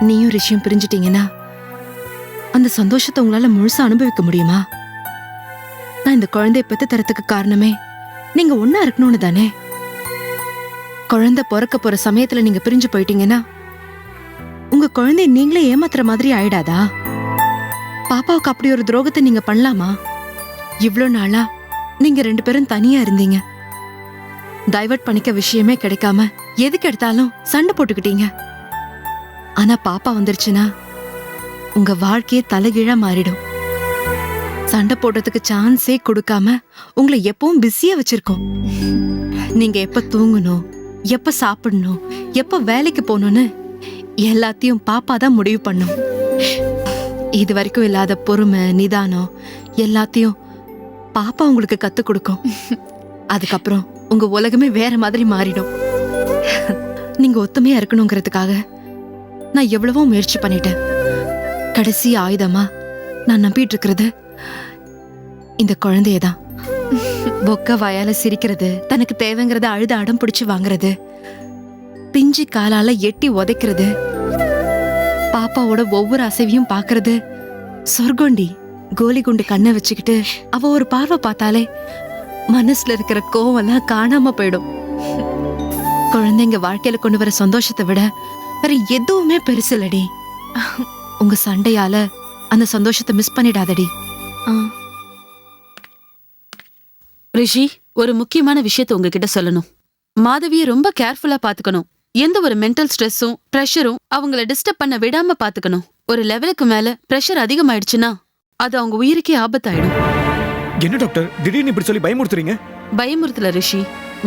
நீயும் ரிஷியும் பிரிஞ்சிட்டீங்கன்னா அந்த சந்தோஷத்தை உங்களால முழுசா அனுபவிக்க முடியுமா? நான் இந்த குழந்தைய பெத்து தரத்துக்கு காரணமே நீங்க ஒன்னா இருக்கணும்னு தானே. குழந்தை பிறக்க போற சமயத்துல நீங்க பிரிஞ்சு போயிட்டீங்கன்னா உங்க குழந்தைய நீங்களே ஏமாத்துற மாதிரி ஆயிடாதா? பாப்பாவுக்கு அப்படி ஒரு துரோகத்தை நீங்க பண்ணலாமா? இவ்ளோ நாளா நீங்க 2 பேரும் தனியா இருந்தீங்க. டைவர்ட் பண்ணிக்க விஷயமே கிடைக்காம எதுக்கு எடுத்தாலும் சண்டை போட்டுக்கிட்டீங்க. ஆனா பாப்பா வந்துருச்சுன்னா உங்க வாழ்க்கையே தலைகீழா மாறிடும். சண்டை போடுறதுக்கு சான்ஸே கொடுக்காம உங்களை எப்பவும் பிஸியா வச்சிருக்கோம். நீங்க எப்ப தூங்கணும், எப்ப சாப்பிடணும், எப்ப வேலைக்கு போகணும்னு எல்லாத்தையும் பாப்பா தான் முடிவு பண்ணும். இது வரைக்கும் இல்லாத பொறுமை, நிதானம் எல்லாத்தையும் பாப்பா உங்களுக்கு கத்து கொடுக்கும். அதுக்கப்புறம் உங்க உலகமே வேற மாதிரி மாறிடும். நீங்க ஒத்துமையா இருக்கணுங்கிறதுக்காக நான் எவ்வளவோ முயற்சி பண்ணிட்டேன். கடைசி ஆயுதமா நான் நம்பிட்டு இருக்கிறது இந்த குழந்தையதான். பொக்க வாயால சிரிக்கிறது, தனக்கு தேவைங்கிறத அழுத அடம் பிடிச்சு வாங்குறது, பிஞ்சு காலால எட்டி உதைக்கிறது, பாப்பாவோட ஒவ்வொரு அசைவையும் பாக்குறது சொர்க்கோண்டி. கோலி குண்டு கண்ணை வச்சுக்கிட்டு அவ ஒரு பார்வை பார்த்தாலே மனசுல இருக்கிற கோவம் எல்லாம் காணாம போயிடும். குழந்தைங்க வாழ்க்கையில கொண்டு வர சந்தோஷத்தை விட வேற எதுவுமே பெருசு இல்லடி. உங்க சண்டையால அந்த சந்தோஷத்தை மிஸ் பண்ணிடாதடி. ரிஷி, ஒரு முக்கியமான விஷயத்தை உங்ககிட்ட சொல்லணும். மாதவியை ரொம்ப கேர்ஃபுல்லா பாத்துக்கணும். எந்த ஒரு மென்டல் ஸ்ட்ரெஸ்ஸும் பிரஷரும் அவங்கள டிஸ்டர்ப் பண்ண விடாம பாத்துக்கணும். ஒரு லெவலுக்கு மேல பிரஷர் அதிகமாயிடுச்சுன்னா அது அவங்க உயிருக்கே ஆபத்தாயிடும். என்ன டாக்டர் திடீர்னு இப்படி சொல்லி பயமுறுத்துறீங்க? பயமுறுத்தல ரிஷி,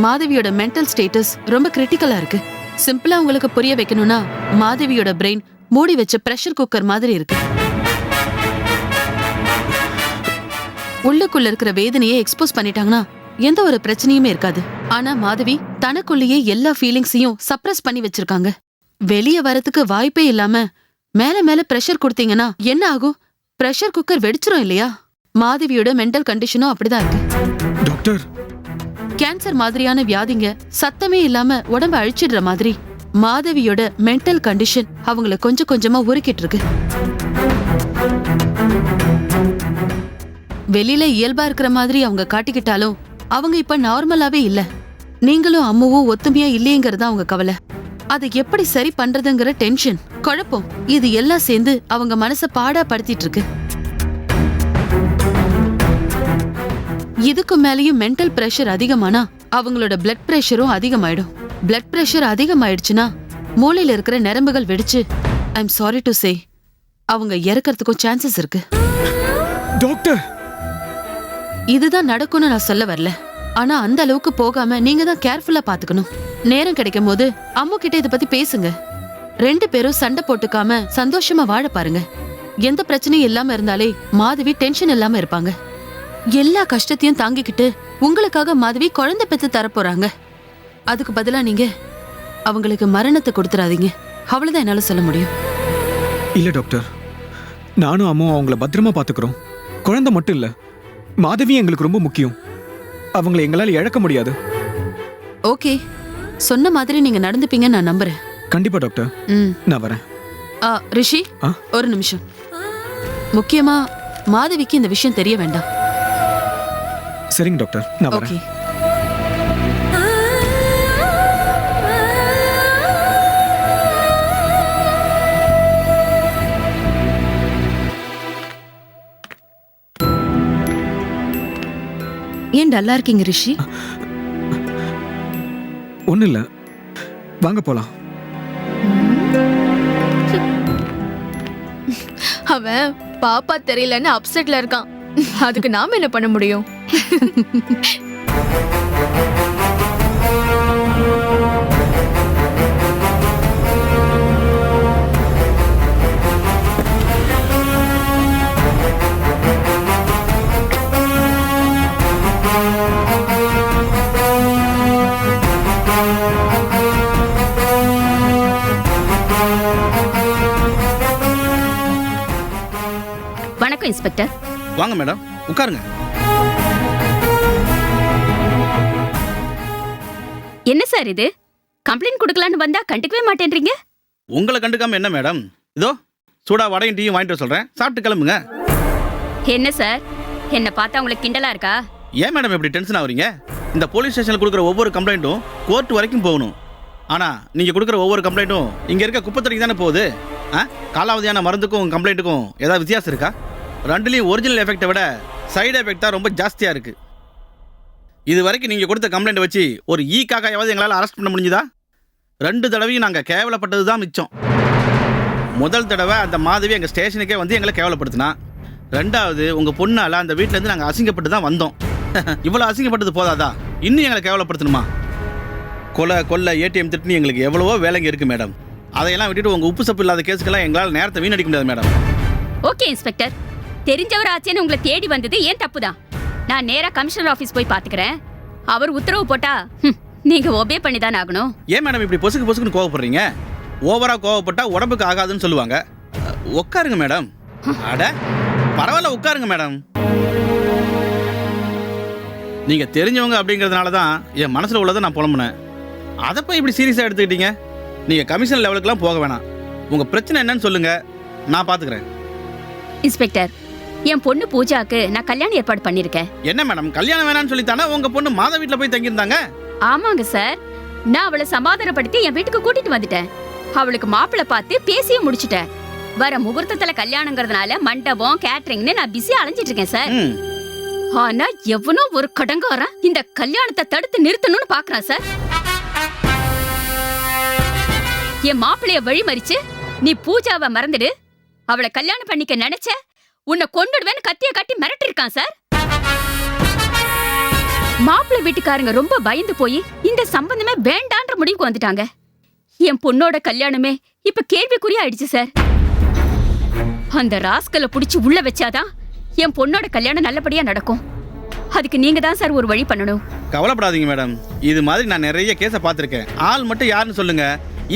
மாதவியோட மென்டல் ஸ்டேட்டஸ் ரொம்ப கிரிட்டிக்கலா இருக்கு. சிம்பிளா உங்களுக்கு புரிய வைக்கணும்னா மாதவியோட பிரெயின் மூடி வச்ச பிரஷர் குக்கர் மாதிரி இருக்கு. உள்ளுக்குள்ள இருக்கிற வேதனையை எக்ஸ்போஸ் பண்ணிட்டாங்கன்னா எந்த ஒரு பிரச்சனையுமே இருக்காது. ஆனா மாதவி தனக்குள்ளேயே எல்லா ஃபீலிங்ஸையும் சப்ரஸ் பண்ணி வச்சிருக்காங்க. வெளியே வரதுக்கு வாய்ப்பே இல்லாம மேல மேல பிரஷர் கொடுத்தீங்கன்னா என்ன ஆகும்? பிரஷர் குக்கர் வெடிச்சிரும் இல்லையா? மாதவியோட மென்டல் கண்டிஷனும் அப்படிதான் இருக்கு. டாக்டர், கேன்சர் மாதிரியான வியாதிங்க சத்தமே இல்லாம உடம்ப அழிச்சிடுற மாதிரி மாதவியோட மென்டல் கண்டிஷன் அவங்கள கொஞ்சம் கொஞ்சமா உருக்கிட்டு இருக்கு. வெளியில இயல்பா இருக்கிற மாதிரி அவங்க காட்டிக்கிட்டாலும் அவங்க இப்ப நார்மலாவே இல்ல. நீங்களும் அம்மாவும் ஒத்துமையா இல்லையங்கிறதா அவங்க கவலை. அதை எப்படி சரி பண்றதுங்கிற டென்ஷன், குழப்பம், இது எல்லாம் சேர்ந்து அவங்க மனச பாடா படுத்திட்டு இருக்கு. இதுக்கு மேலேயும் மென்டல் பிரஷர் அதிகமானா அவங்களோட பிளட் பிரஷரும் அதிகமாயிடும். பிளட் பிரஷர் அதிகமாயிடுச்சுன்னா மூளையில இருக்கிற நரம்புகள் வெடிச்சு I am sorry to say அவங்க இறக்கறதுக்கும் சான்சஸ் இருக்கு. டாக்டர், இதுதான் நடக்கும்னு நான் சொல்ல வரல. ஆனா அந்த அளவுக்கு போகாம நீங்க தான் கேர்ஃபுல்லா பாத்துக்கணும். நேரம் கிடைக்கும் போது அம்மா கிட்ட இத பத்தி பேசுங்க. 2 பேரும் சண்டை போட்டுக்காம சந்தோஷமா வாழ பாருங்க. எந்த பிரச்சனையும் இல்லாம இருந்தாலே மாதவி டென்ஷன் இல்லாம இருப்பாங்க. எல்லா கஷ்டத்தையும் தாங்கிக்கிட்டு உங்களுக்காக மாதவி குழந்தை பெத்து தரப்போறாங்க. அதுக்கு பதிலா நீங்க அவங்களுக்கு மரணத்தை கொடுத்துறாதீங்க. அவ்வளவுதான் என்னால சொல்ல முடியும். இல்ல டாக்டர், நானும் அம்மாவும் அவங்கள பத்திரமா பாத்துக்கிறோம். குழந்தை மட்டும் இல்ல, மாதவி எங்களுக்கு ரொம்ப முக்கியம். அவங்களை எங்களால இழக்க முடியாது. ஓகே, சொன்ன மாதிரி நீங்க நடந்துப்பீங்கன்னு நான் நம்புறேன். கண்டிப்பா டாக்டர், நான் வரேன். ரிஷி, ஒரு நிமிஷம். முக்கியமா மாதவிக்கு இந்த விஷயம் தெரிய வேண்டாம். சரிங்க டாக்டர், நான் வரேன். ஓகே. ஏன் டல்லா இருக்கீங்க ரிஷி? ஒண்ணு இல்ல, வாங்க போலாம். அவன் பாப்பா தெரியலன்னு அப்செட்ல இருக்கான். அதுக்கு நாம என்ன பண்ண முடியும்? வணக்கம் இன்ஸ்பெக்டர். வாங்க மேடம், உட்காருங்க. என்ன சார் இது? கம்ப்ளைண்ட் கொடுக்கலான்னு வந்தா கண்டுக்கவே மாட்டேன்றீங்க. உங்களை கண்டுக்காம என்ன மேடம், இதோ சூடா வடையும் டீயும் வாங்கிட்டு வர சொல்கிறேன், சாப்பிட்டு கிளம்புங்க. என்ன சார், என்ன பார்த்தா உங்களுக்கு கிண்டலா இருக்கா? ஏன் மேடம் இப்படி டென்ஷன் ஆகுறீங்க? இந்த போலீஸ் ஸ்டேஷனில் கொடுக்குற ஒவ்வொரு கம்ப்ளைண்ட்டும் கோர்ட் வரைக்கும் போகணும். ஆனால் நீங்கள் கொடுக்குற ஒவ்வொரு கம்ப்ளைண்ட்டும் இங்கே இருக்க குப்பத்தடிக்கு தானே போகுது. காலாவதியான மருந்துக்கும் கம்ப்ளைண்ட்டுக்கும் ஏதாவது வித்தியாசம் இருக்கா? ரெண்டுலேயும் ஒரிஜினல் எஃபெக்டை விட சைடு எஃபெக்ட் தான் ரொம்ப ஜாஸ்தியாக இருக்குது. இது வரைக்கும் நீங்கள் கொடுத்த கம்ப்ளைண்ட் வச்சு ஒரு காக்காயாவது எங்களால் அரெஸ்ட் பண்ண முடிஞ்சுதா? 2 தடவையும் நாங்கள் கேவலப்பட்டது தான் மிச்சம். முதல் தடவை அந்த மாதவி எங்கள் ஸ்டேஷனுக்கே வந்து எங்களை கேவலப்படுத்தினா. 2வது உங்கள் பொண்ணால் அந்த வீட்டிலேருந்து நாங்கள் அசிங்கப்பட்டு தான் வந்தோம். இவ்வளோ அசிங்கப்பட்டது போதாதா, இன்னும் எங்களை கேவலப்படுத்தணுமா? கொலை ஏடிஎம் திட்டுன்னு எங்களுக்கு எவ்வளவோ வேலைங்க இருக்குது மேடம். அதையெல்லாம் விட்டுட்டு உங்கள் உப்பு சப்பு இல்லாத கேஸுக்கெல்லாம் எங்களால் நேரத்தை வீணடிக்க முடியாது மேடம். ஓகே இன்ஸ்பெக்டர், தெரிஞ்சவர் ஆச்சேன்னு உங்களை தேடி வந்தது ஏன் தப்பு தான். நான் நேராக கமிஷனர் ஆஃபீஸ் போய் பார்த்துக்கிறேன். அவர் உத்தரவு போட்டா நீங்கள் ஒபே பண்ணி தானே ஆகணும். ஏன் மேடம் இப்படி பொசுக்குன்னு கோவப்படுறீங்க? ஓவராக கோவப்பட்டா உடம்புக்கு ஆகாதுன்னு சொல்லுவாங்க. உட்காருங்க மேடம். அட பரவாயில்ல, உட்காருங்க மேடம். நீங்கள் தெரிஞ்சவங்க அப்படிங்கிறதுனால தான் என் மனசில் உள்ளதை நான் புலம்புனேன். அதை போய் இப்படி சீரியஸாக எடுத்துக்கிட்டீங்க. நீங்கள் கமிஷன் லெவலுக்குலாம் போக வேணாம். உங்கள் பிரச்சனை என்னன்னு சொல்லுங்கள், நான் பார்த்துக்கிறேன். இன்ஸ்பெக்டர், என் பொண்ணு பூஜாக்கு நான் கல்யாணம் ஏற்பாடு பண்ணியிருக்கேன். என்ன மேடம், கல்யாணம் வேணான்னு சொல்லித்தானே உங்கள் பொண்ணு மாத வீட்டில் போய் தங்கியிருந்தாங்க? ஆமாங்க சார், நான் அவளை சமாதானப்படுத்தி என் வீட்டுக்கு கூட்டிட்டு வந்துட்டேன். அவளுக்கு மாப்பிள்ளை பார்த்து பேசியே முடிச்சிட்டேன். வர முகூர்த்தத்துல கல்யாணங்கிறதுனால மண்டபம் கேட்டரிங்னு நான் பிஸியா அலைஞ்சிட்டு இருக்கேன் சார். ஆனா எவனோ ஒரு கடங்காரன் இந்த கல்யாணத்தை தடுத்து நிறுத்தணும்னு பாக்குறான் சார். என் மாப்பிள்ளைய வழிமறிச்சு நீ பூஜாவை மறந்துடு, அவளை கல்யாணம் பண்ணிக்க நினைச்ச உன்னை கொண்டுடுவேன்னு கத்திய கட்டி மிரட்டி இருக்கான் சார். மாப்பிள்ளை வீட்டுக்காரங்க ரொம்ப பயந்து போய் இந்த சம்பந்தமே வேண்டான்ற முடிவுக்கு வந்துட்டாங்க. என் பொண்ணோட கல்யாணமே இப்ப கேள்விக்குறியா ஆயிடுச்சு சார். அந்த ராஸ்கலை புடிச்சு உள்ள வச்சாதான் என் பொண்ணோட கல்யாணம் நல்லபடியா நடக்கும். அதுக்கு நீங்க தான் சார் ஒரு வழி பண்ணணும். கவலைப்படாதீங்க மேடம், இது மாதிரி நான் நிறைய கேஸை பார்த்துருக்கேன். ஆள் மட்டும் யாருன்னு சொல்லுங்க,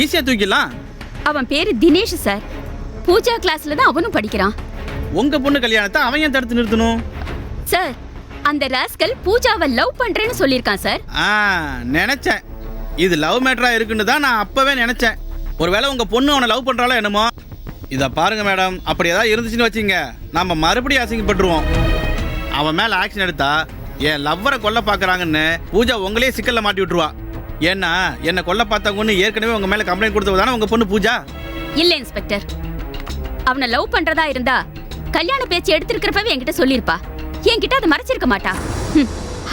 ஈஸியா தூக்கிடலாம். அவன் பேரு தினேஷ் சார். பூஜா கிளாஸ்ல தான் அவனும் படிக்கிறான். உங்க பொண்ணு கல்யாணத்தை அவன் ஏன் தடுத்து நிறுத்தணும்? சார், அந்த ராஸ்கல் பூஜாவை லவ் பண்றேன்னு சொல்லியிருக்கான் சார். நினைச்சேன் இது லவ் மேட்டரா இருக்குன்னு தான் நான் அப்பவே நினைச்சேன். ஒருவேளை உங்க பொண்ணு அவனை லவ் பண்றாளோ என்னமோ. இதை பாருங்க மேடம், அப்படி ஏதாவது இருந்துச்சுன்னு வச்சுங்க, நம்ம மறுபடியும் அசிங்கப்பட்டுருவோம். அவன் மேல ஆக்ஷன் எடுத்தா என் லவ்வரை கொல்ல பாக்குறாங்கன்னு பூஜா உங்களே சிக்கல்ல மாட்டி விட்டுருவா. ஏன்னா என்ன கொல்ல பார்த்தவங்கன்னு ஏற்கனவே உங்க மேல கம்ப்ளைண்ட் கொடுத்ததானே உங்க பொண்ணு பூஜா. இல்ல இன்ஸ்பெக்டர், அவனை லவ் பண்றதா இருந்தா கல்யாண பேச்சு எடுத்திருக்கிறப்பவே என்கிட்ட சொல்லிருப்பா. என்கிட்ட அதை மறைச்சிருக்க மாட்டா.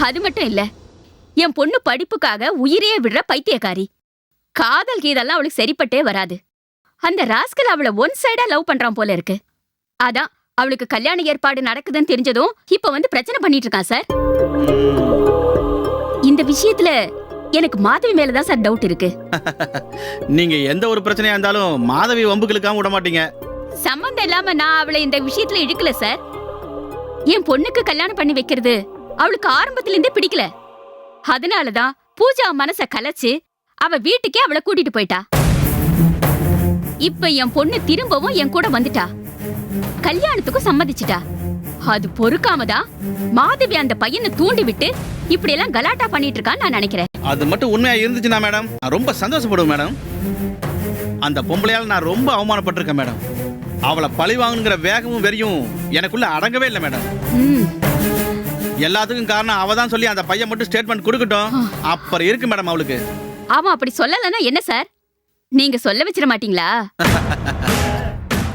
அது மட்டும் இல்ல, என் பொண்ணு படிப்புக்காக உயிரே விடுற பைத்தியக்காரி. காதல் கீதெல்லாம் அவளுக்கு சரிப்பட்டே வராது. அந்த ராஸ்கல் அவளை ஒன் சைடா லவ் பண்றான் போல இருக்கு. அதான் அவளுக்கு கல்யாண ஏற்பாடு நடக்குதுன்னு தெரிஞ்சதும் இப்ப வந்து பிரச்சனை பண்ணிட்டு இருக்கான் சார். இந்த விஷயத்துல எனக்கு மாதவி மேலதான் சார் டவுட் இருக்கு. நீங்க எந்த ஒரு பிரச்சனையா இருந்தாலும் மாதவி வம்புகளுக்காம விட மாட்டீங்க. சம்பந்தம் இல்லாம நான் அவளை இந்த விஷயத்துல இழுக்கல சார். என் பொண்ணுக்கு கல்யாணம் பண்ணி வைக்கிறது அவளுக்கு ஆரம்பத்துல இருந்தே பிடிக்கல. அதனாலதான் பூஜா மனச கலைச்சு அவ வீட்டுக்கே அவளை கூட்டிட்டு போயிட்டா. இப்ப என் பொண்ணு திரும்பவும் என் கூட வந்துட்டா, கல்யாணத்துக்கும் சம்மதிச்சிட்டா. அது பொறுக்காமதான் மாதவி அந்த பையனை தூண்டி விட்டு இப்படி எல்லாம் கலாட்டா பண்ணிட்டு இருக்கான்னு நான் நினைக்கிறேன். அது மட்டும் உண்மையா இருந்துச்சுன்னா மேடம் நான் ரொம்ப சந்தோஷப்படுவேன் மேடம். அந்த பொம்பளையால நான் ரொம்ப அவமானப்பட்டிருக்கேன் மேடம். அவளை பழி வாங்கணுங்கிற வேகமும் வெறியும் எனக்குள்ள அடங்கவே இல்லை மேடம். எல்லாத்துக்கும் காரணம் அவ தான் சொல்லி அந்த பையன் மட்டும் ஸ்டேட்மெண்ட் கொடுக்கட்டும், அப்புறம் இருக்கு மேடம் அவளுக்கு. அவன் அப்படி சொல்லலன்னா என்ன சார், நீங்க சொல்ல வச்சிட மாட்டீங்களா?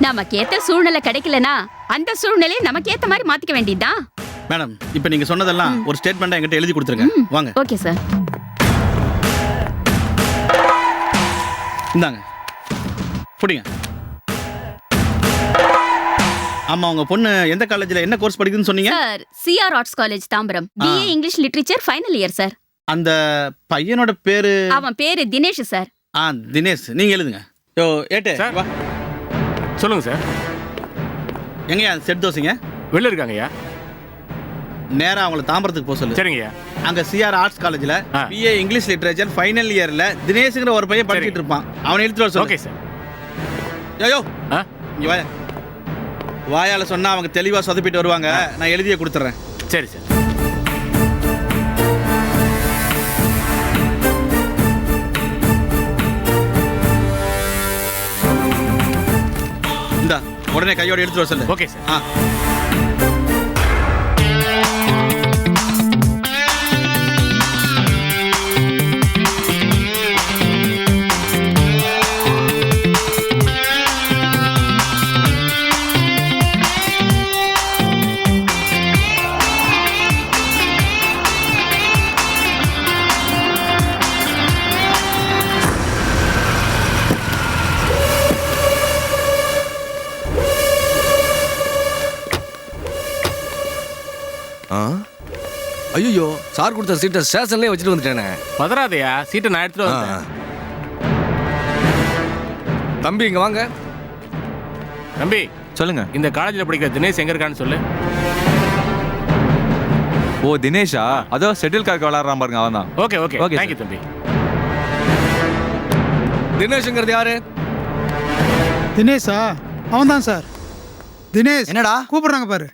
நமக்கேத்த சூழ்நிலை கிடைக்கலனா அந்த சூழ்நிலையை நமக்கேத்த மாதிரி மாத்திக்க வேண்டியதுதான். மேடம் இப்ப நீங்க சொன்னதெல்லாம் ஒரு ஸ்டேட்மெண்டா என்கிட்ட எழுதி கொடுத்துருங்க. வாங்க. Okay sir. இந்தாங்க புடிங்க. ஆமா, உங்க பொண்ணு எந்த காலேஜ்ல என்ன கோர்ஸ் படிக்குதுன்னு சொன்னீங்க? Sir, CR arts college Tambaram, BA English literature final year sir. அந்த பையனோட பேரு? அவன் பேரு தினேஷ் சார். தினேஷ். நீங்க எழுதுங்க. யோ ஏட்டே வா. சொல்லுங்க சார். எங்கயா செட் தோசைங்க? வெளில இருக்காங்கய்யா. நேரா அவங்கள தாம்பரத்துக்கு போக சொல்லு. சரிங்கய்யா. அங்க சிஆர் ஆர்ட்ஸ் காலேஜ்ல பிஏ இங்கிலீஷ் லிட்டரேச்சர் ஃபைனல் இயர்ல தினேஷ்ங்கிற ஒரு பையன் படிச்சிட்டு இருப்பான். அவனை எடுத்துட்டு வர சொல்லு. Okay sir. யோ இங்க வா. வாயால சொன்னா அவங்க தெளிவா சொதப்பிட்டு வருவாங்க. நான் எழுதியே கொடுத்துறேன். சரி சார். உடனே கையோட எடுத்து வர சொல்லு. Okay sir. ஆ. ஐயோ சார் கொடுத்த சீட்டை ஸ்டேஷன்லயே வச்சுட்டு வந்துட்டேனே. பதறாதையா, சீட்டை நான் எடுத்துட்டு வந்தேன். தம்பி இங்க வாங்க. தம்பி சொல்லுங்க. இந்த காலேஜில் படிக்கிற தினேஷ் எங்க இருக்கான்னு சொல்லு. ஓ தினேஷா, அதோ செட்டில் கார்க்கு விளையாடுறான் பாருங்க, அவன் தான். ஓகே ஓகே Okay, தேங்க்யூ தம்பி. தினேஷ்ங்கிறது யாரு? தினேஷா? அவன் தான் சார். தினேஷ் என்னடா கூப்பிடுறாங்க பாரு.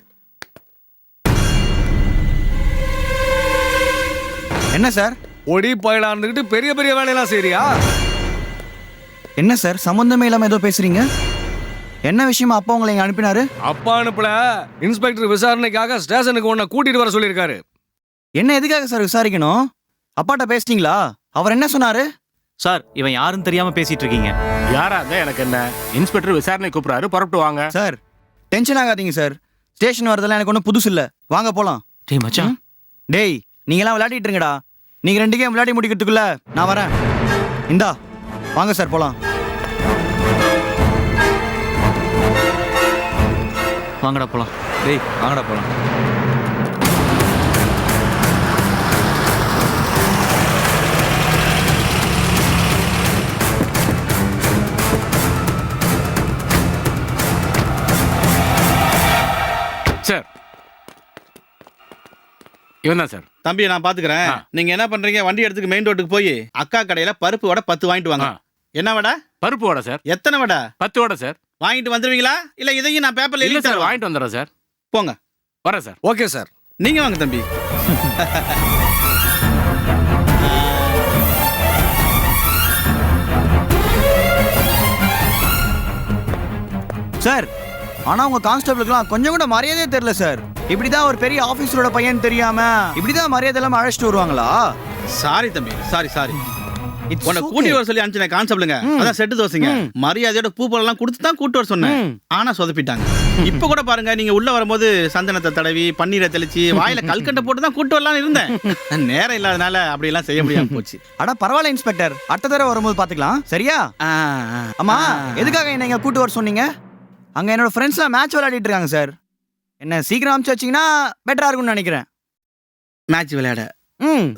என்ன சார்? ஒடி பயலா இருந்துகிட்டு பெரிய பெரிய வேலையெல்லாம் செய்றியா? என்ன சார் சம்பந்தமே இல்லாம ஏதோ பேசுறீங்க? என்ன விஷயமா அப்பா உங்களை இங்க அனுப்பினாரு? அப்பா அனுப்பல, இன்ஸ்பெக்டர் விசாரணைக்காக ஸ்டேஷனுக்கு உன்னை கூட்டிட்டு வர சொல்லியிருக்காரு. என்ன எதுக்காக சார் விசாரிக்கணும்? அப்பாட்ட பேசிட்டீங்களா? அவர் என்ன சொன்னாரு? சார் இவன் யாருன்னு தெரியாம பேசிட்டு இருக்கீங்க. யாரா இருந்தா எனக்கு என்ன? இன்ஸ்பெக்டர் விசாரணை கூப்பிடுறாரு, புறப்பட்டு வாங்க. சார் டென்ஷன் ஆகாதீங்க சார். ஸ்டேஷன் வரதெல்லாம் எனக்கு ஒன்றும் புதுசு இல்லை. வாங்க போலாம். டேய் மச்சான். டேய் நீங்களாம் விளையாடிட்டு இருங்கடா. நீங்க 2 கேம் விளையாடி முடிக்கிறதுக்குள்ள நான் வரேன். இந்தா வாங்க சார் போலாம். வாங்கடா போலாம். டேய் வாங்கடா போலாம். சார் இவன் தான் சார். தம்பி நான் பாத்துக்கிறேன். நீங்க என்ன பண்றீங்க, வண்டி எடுத்துக்கு மெயின் ரோட்டுக்கு போய் அக்கா கடையில பருப்பு வடை 10 வாங்கிட்டு வாங்க. என்ன வடை? பருப்பு வடை சார். எத்தனை வடை? 10 வடை சார். வாங்கிட்டு வந்துருவீங்களா இல்ல இதையும் நான் பேப்பர்ல இல்ல எழுதி சார், தரவா? வாங்கிட்டு வந்துடுறேன் சார். போங்க. வரேன் சார். Okay sir. நீங்க வாங்க தம்பி. சார் ஆனா உங்க கான்ஸ்டபிளுக்குலாம் கொஞ்சம் கூட மரியாதையே தெரியல சார். இப்படிதான் ஒரு பெரிய ஆபீஸரோட பையன் தெரியாம இப்படிதான் மரியாதை எல்லாம் அழைச்சிட்டு வருவாங்களா? சாரி தம்பி, சாரி. உன்னை கூட்டி வர சொல்லி அனுப்பிச்ச கான்ஸ்டபிளுங்க, அதான் செட்டு தோசைங்க. மரியாதையோட பூப்பெல்லாம் கொடுத்து தான் கூட்டு வர சொன்னேன். ஆனா சொதப்பிட்டாங்க. இப்ப கூட பாருங்க, நீங்க உள்ள வரும்போது சந்தனத்தை தடவி பன்னீரை தெளிச்சு வாயில கல்கண்டை போட்டு தான் கூட்டு வரலாம்னு இருந்தேன். நேரம் இல்லாதனால அப்படி எல்லாம் செய்ய முடியாம போச்சு. அட பரவாயில்ல இன்ஸ்பெக்டர், அடுத்த தடவை வரும்போது பாத்துக்கலாம். சரியா? அம்மா எதுக்காக என்ன இங்க கூட்டு வர சொன்னீங்க? அங்க என்னோட ஃப்ரெண்ட்ஸ்லாம் மேட்ச் விளையாடிட்டு இருக்காங்க சார். என்ன சீக்கிரம் அனுப்பிச்சு வச்சீங்கன்னா பெட்டரா இருக்கும்னு நினைக்கிறேன். மேட்ச் விளையாட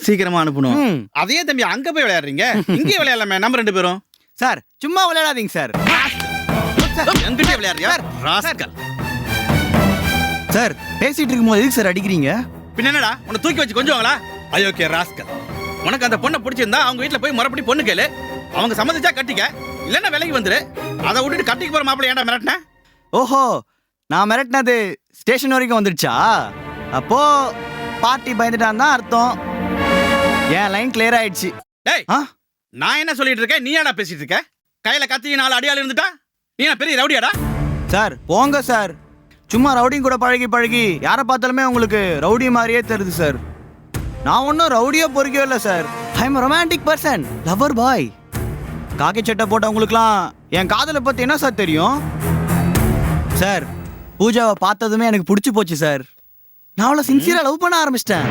சீக்கிரமா அனுப்பணும். அதே தம்பி அங்க போய் விளையாடுறீங்க, இங்கே விளையாடலாமே நம்ம 2 பேரும். சார் சும்மா விளையாடாதீங்க சார். எங்கிட்டே விளையாடுறியா ராஸ்கல்? சார் பேசிட்டு இருக்கும்போது எதுக்கு சார் அடிக்கிறீங்க? பின்ன என்னடா உன்னை தூக்கி வச்சு கொஞ்சுவாங்களா? அயோக்கிய ராஸ்கல். உனக்கு அந்த பொண்ணை பிடிச்சிருந்தா அவங்க வீட்டுல போய் முறைப்படி பொண்ணு கேளு. அவங்க சம்மதிச்சா கட்டிக்க, இல்லன்னா விலைக்கு வந்துரு. அதை விட்டுட்டு கட்டிக்கு போற மாப்பிள்ளை ஏன்டா மிரட்டின? ஓஹோ, நான் மிரட்டினது ஸ்டேஷன் வரைக்கும் வந்துடுச்சா? அப்போ பார்ட்டி பயந்துட்டான் தான் அர்த்தம். என் லைன் கிளியர் ஆயிடுச்சு. டேய் நான் என்ன சொல்லிட்டு இருக்கேன், நீ ஏன்டா பேசிட்டு இருக்க? கையில கத்தி 4 அடியாள் இருந்துட்டா நீ என்ன பெரிய ரவுடியாடா? சார் போங்க சார். சும்மா ரவுடியும் கூட பழகி யாரை பார்த்தாலுமே உங்களுக்கு ரவுடி மாதிரியே தெரியுது சார். நான் ஒன்றும் ரவுடியோ பொறுக்கியோ இல்லை sir. I am romantic person, lover boy. காக்கி சட்டை போட்டவங்களுக்குலாம் என் காதலை பற்றி என்ன சார் தெரியும்? சார் பூஜாவை பார்த்ததுமே எனக்கு பிடிச்சி போச்சு சார். நான் அவளை சின்சியராக லவ் பண்ண ஆரம்பிச்சிட்டேன்.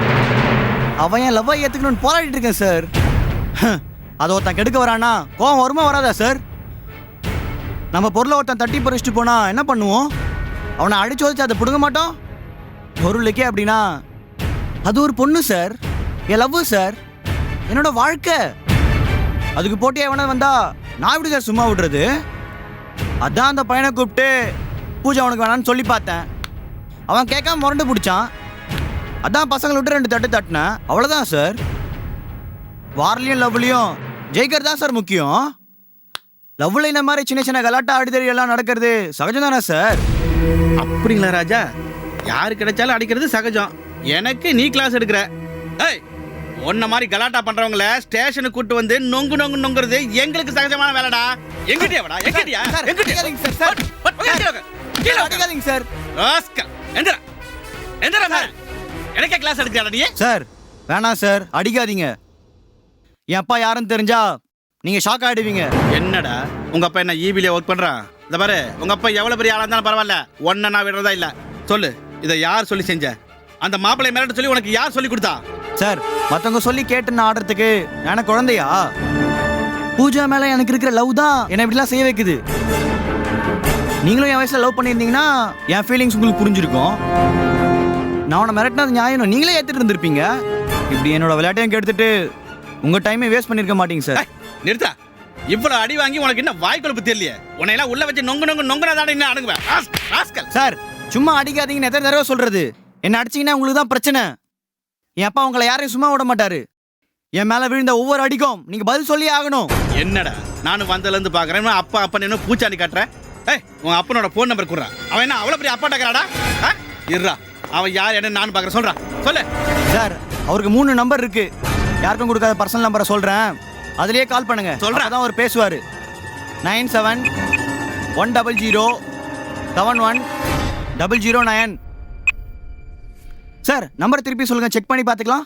அவன் என் லவ்வை ஏற்றுக்கணும்னு போராடிட்டு இருக்கேன் சார். அதை ஒருத்தன் கெடுக்க வரானா கோவம் வருமா வராதா சார்? நம்ம பொருளை ஒருத்தன் தட்டி பறிச்சுட்டு போனா என்ன பண்ணுவோம்? அவனை அடிச்சு வச்சு அதை பிடுங்க மாட்டோம்? பொருளுக்கே அப்படின்னா அது ஒரு பொண்ணு சார், என் லவ் சார், என்னோட வாழ்க்கை. அதுக்கு போட்டியா எவனா வந்தா நான் எப்படி சார் சும்மா விடுறது? அதான் அந்த பையனை கூப்பிட்டு பூஜை அவனுக்கு வேணான்னு சொல்லி பார்த்தேன். அவன் கேட்காம முரண்டு பிடிச்சான். அதான் பசங்களை விட்டு 2 தட்டு தட்டினேன். அவ்வளோதான் சார். வார்லையும் லவ்லையும் ஜெயிக்கிறது தான் சார் முக்கியம். லவ்ல இந்த மாதிரி சின்ன சின்ன கலாட்டா அடிதடி எல்லாம் நடக்கிறது சகஜம் தானே சார்? அப்படிங்களா ராஜா? யாரு கிடைச்சாலும் அடிக்கிறது சகஜம். எனக்கு நீ கிளாஸ் எடுக்கிற. ஏய் உன்ன மாதிரி கலாட்டா பண்றவங்கள ஸ்டேஷனுக்கு கூட்டு வந்து நொங்குறது எங்களுக்கு சகஜமான வேலைடா. எங்கிட்டியா வாடா? எங்கிட்டியா? கீழே அடிக்காதீங்க சார். ராஸ்கல் எந்திரா எந்திரா சார் எனக்கே கிளாஸ் எடுக்கறியா நீ? சார் வேணாம் சார், அடிக்காதீங்க. என் அப்பா யாருன்னு தெரிஞ்சா நீங்க ஷாக் ஆயிடுவீங்க. என்னடா உங்க அப்பா என்ன ஈபிலே ஒர்க் பண்றான்? இந்த பாரு உங்க அப்பா எவ்வளவு பெரிய ஆளா இருந்தாலும் பரவாயில்ல, ஒன்ன நான் விடுறதா இல்ல. சொல்லு, இதை யார் சொல்லி செஞ்ச? அந்த மாப்பிள்ளை மிரட்ட சொல்லி உனக்கு யார் சொல்லி கொடுத்தா? சார் மத்தவங்க சொல்லி கேட்டு நான் ஆடுறதுக்கு நான் குழந்தையா? பூஜா மேல எனக்கு இருக்கிற லவ் தான் என்னை இப்படிலாம் செய்ய வைக்குது. நீங்களும் என் வயசுல லவ் பண்ணியிருந்தீங்கன்னா என் ஃபீலிங்ஸ் உங்களுக்கு புரிஞ்சிருக்கும். நான் உன்னை மிரட்டினது நியாயம், நீங்களே ஏத்துட்டு இருந்திருப்பீங்க. இப்படி என்னோட விளையாட்டையும் கெடுத்துட்டு உங்க டைமே வேஸ்ட் பண்ணிருக்க மாட்டீங்க சார். நிறுத்தா. இவ்வளவு அடி வாங்கி உனக்கு என்ன வாய்க்கொழுப்பு தெரியலையே? உன்னை எல்லாம் உள்ள வச்சு நொங்குனதாட என்ன அணுகுவேன்? சார் சும்மா அடிக்காதீங்கன்னு எத்தனை தடவை சொல்றது? என்ன அடிச்சீங்கன்னா உங்களுக்கு தான் பிரச்சனை. என் அப்பா உங்களை யாரையும் சும்மா விட மாட்டாரு. என் மேல விழுந்த ஒவ்வொரு அடிக்கும் நீங்க பதில் சொல்லி ஆகணும். என்னடா நானும் வந்ததுல இருந்து பாக்குறேன், அப்பா அப்பா என்ன பூச்சாண்டி காட்டுறேன். உன் அப்பனோட போன் நம்பர் குடுறா. அவன் என்ன அவ்வளவு பெரிய அப்பா டக்கறாடா? இருடா, அவன் யார் என்ன நான் பாக்குறேன், சொல்றா சொல்லு. சார் அவருக்கு 3 நம்பர் இருக்கு. யாருக்கும் கொடுக்காத பர்சனல் நம்பரை சொல்றேன், அதுலயே கால் பண்ணுங்க. சொல்றா தான் அவர் பேசுவாரு. 97-100-7109. சார் நம்பர் திருப்பி சொல்லுங்க, செக் பண்ணி பாத்துக்கலாம்.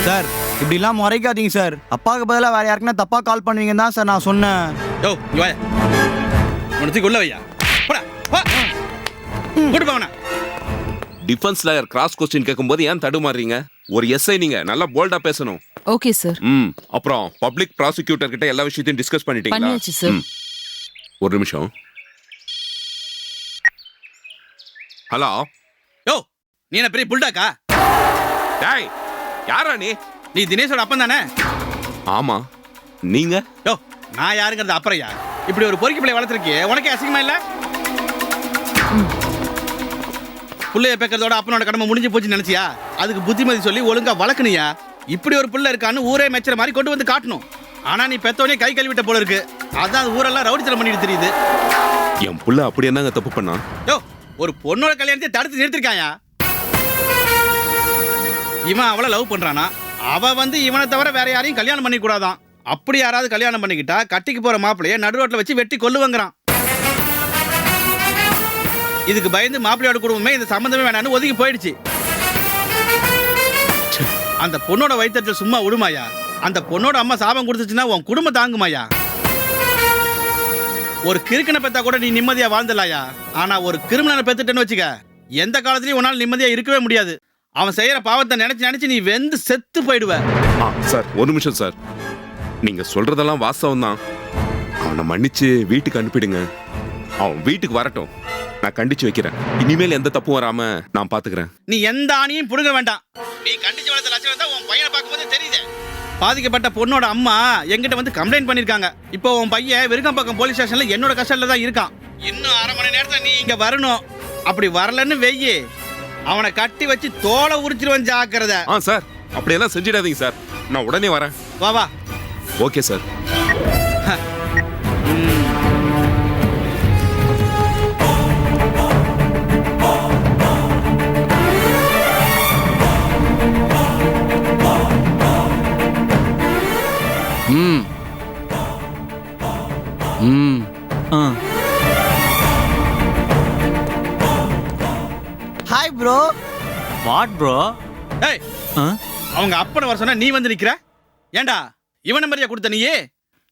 சார் இப்படி எல்லாம் முறைக்காதீங்க சார். அப்பாவுக்கு பதிலா வேற யாருக்குன்னா தப்பா கால் பண்ணுவீங்க தான் சார் நான் சொன்னேன். யோ இங்க வா, உனக்கு உள்ள வையா. போடா வா, கூட்டி போவனா. டிஃபென்ஸ் லாயர் கிராஸ் கொஸ்டின் கேட்கும்போது ஏன் தடுமாறுறீங்க? ஒரு எஸ்ஐ நீங்க நல்லா போல்டா பேசணும். Okay sir. அப்புறம் பப்ளிக் ப்ராசிக்யூட்டர் கிட்ட எல்லா விஷயத்தையும் டிஸ்கஸ் பண்ணிட்டீங்களா? பண்ணியாச்சு சார். ஒரு நிமிஷம். ஹலோ. யோ நீ என்ன பெரிய புல்டாக்கா? டேய் யாரா நீ? நீ தினேஷோட அப்பன் தானே? ஆமா. நீங்க? யோ நான் யாருங்கிறது அப்புறையா? இப்படி ஒரு பொறுக்கி பிள்ளை வளர்த்துருக்கியே, உனக்கே அசிங்கமா இல்ல? புள்ளைய பேக்கிறதோட அப்பனோட கடமை முடிஞ்சு போச்சுன்னு நினைச்சியா? அதுக்கு புத்திமதி சொல்லி ஒழுங்கா வளர்க்கணியா? இப்படி ஒரு புள்ள இருக்கான்னு ஊரே மெச்சுற மாதிரி கொண்டு வந்து காட்டணும். ஆனா நீ பெத்தவனே கை கழுவிட்ட போல இருக்கு. அதான் ஊரெல்லாம் ரவுடித்தனம் பண்ணிட்டு தெரியுது. என் புள்ள அப்படி என்னங்க தப்பு பண்ணா? யோ ஒரு பொண்ணோட கல்யாணத்தை தடுத்து நிறுத்திருக்காயா? இவன் அவளை லவ் பண்றானா? அவ வந்து இவனை தவிர வேற யாரையும் கல்யாணம் பண்ணி கூடாதான். அப்படி யாராவது கல்யாணம் பண்ணிக்கிட்டா கட்டிக்கு போற மாப்பிள்ளைய நடு ரோட்ல வச்சு வெட்டி கொல்லுவாங்கறான். இதுக்கு பயந்து மாப்பிள்ளையோட குடும்பமே இந்த சம்பந்தமே வேணான்னு ஒதுங்கி போயிடுச்சு. அந்த பொண்ணோட வயிற்றத்தில் சும்மா விடுமாயா? அந்த பொண்ணோட அம்மா சாபம் கொடுத்துச்சுன்னா உன் குடும்பம் தாங்குமாயா? ஒரு கிறுக்கனை பெத்தா கூட நீ நிம்மதியா வாழ்ந்தலாயா? ஆனா ஒரு கிரிமினலை பெத்துட்டேன்னு வச்சுக்க, எந்த காலத்திலயும் உன்னால நிம்மதியா இருக்கவே முடியாது. அவன் செய்யற பாவத்தை நினைச்சு நினைச்சு நீ வெந்து செத்து போயிடுவ. சார் ஒரு நிமிஷம் சார். நீங்க சொல்றதெல்லாம் வாஸ்தவம் தான். அவனை மன்னிச்சு வீட்டுக்கு அனுப்பிடுங்க. அவன் வீட்டுக்கு வரட்டும், நான் கண்டிச்சு வைக்கிறேன். இனிமேல் எந்த தப்பும் வராம நான் பாத்துக்கிறேன். நீ எந்த ஆணியும் புடுங்க வேண்டாம். நீ கண்டிச்சு வளர்த்த லட்சணம் தான் உன் பையனை பார்க்கும்போது தெரியுது. பாதிக்கப்பட்ட பொண்ணோட அம்மா என்கிட்ட வந்து கம்ப்ளைண்ட் பண்ணிருக்காங்க. இப்போ உன் பையன் விருகம்பாக்கம் போலீஸ் ஸ்டேஷன்ல என்னோட கஸ்டடியில தான் இருக்கான். இன்னும் 1/2 மணி நேரத்துல நீ இங்க வரணும். அப்படி வரலன்னு வெய்யி, அவனை கட்டி வச்சு தோலை உரிச்சிருவன் ஜாக்கிரதை. சார் அப்படியெல்லாம் செஞ்சிடாதீங்க சார், நான் உடனே வரேன். வா வா. Okay sir. Hi bro. What bro? ஏய் அவங்க அப்பனை வர சொன்னா நீ வந்து நிக்கிற? ஏண்டா இவன் நம்பரையா கொடுத்த நீயே?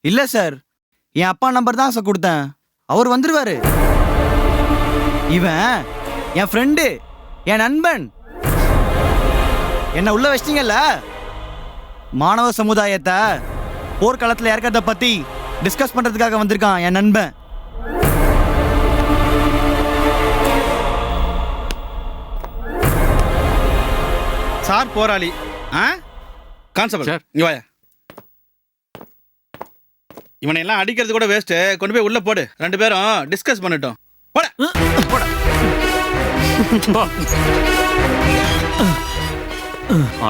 இல்ல சார், என் அப்பா நம்பர் தான் சார் கொடுத்தேன். அவர் வந்துருவாரு. இவன் என் ஃப்ரெண்டு, என் நண்பன். என்ன உள்ள வச்சிட்டீங்கல்ல? மாணவ சமுதாயத்தை போர்க்களத்தில் இறக்கிறத பத்தி டிஸ்கஸ் பண்றதுக்காக வந்திருக்கான் என் நண்பன். சார் போராளி. கான்ஸ்டபிள் இங்க வாயா. இவனை எல்லாம் அடிக்கிறது கூட வேஸ்ட். கொண்டு போய் உள்ள போடு, 2 பேரும் டிஸ்கஸ் பண்ணட்டும். போட போட.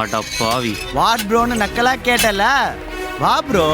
அட பாவி. வாட் ப்ரோன்னு நக்கலா கேட்டல? வா ப்ரோ.